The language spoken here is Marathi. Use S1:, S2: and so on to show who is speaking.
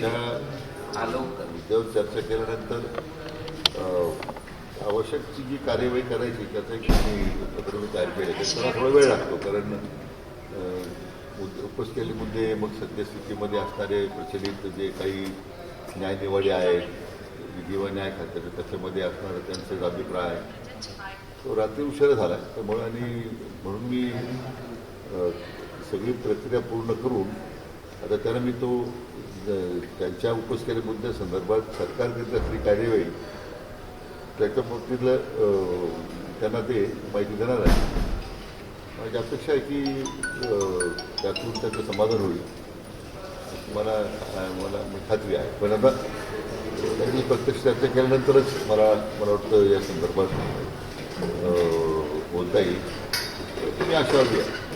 S1: त्या मुद्द्यावर चर्चा केल्यानंतर आवश्यकची जी कार्यवाही करायची त्याचं एक पत्र मी तयार केलं. त्याला थोडा वेळ लागतो कारण उपस्थित केलेले मुद्दे मग सद्यस्थितीमध्ये असणारे प्रचलित जे काही न्यायनिवाडे आहेत, विधी व न्याय खात्याचे त्याच्यामध्ये असणारं त्यांचे अभिप्राय तो रात्री उशिरा झाला. त्यामुळे आणि म्हणून मी सगळी प्रक्रिया पूर्ण करून आता त्यानं मी तो त्यांच्या उपस्थित केलेल्या मुद्द्यासंदर्भात सरकारकरिता असलेली कार्यवाही त्याच्या बाबतीतलं त्यांना ते माहिती देणार आहे. माझी अपेक्षा आहे की त्यातून त्याचं समाधान होईल मला खात्री आहे. पण आता त्यांनी प्रत्यक्ष चर्चा केल्यानंतरच मला वाटतं या संदर्भात बोलता येईल. तुम्ही आशावादी आहे.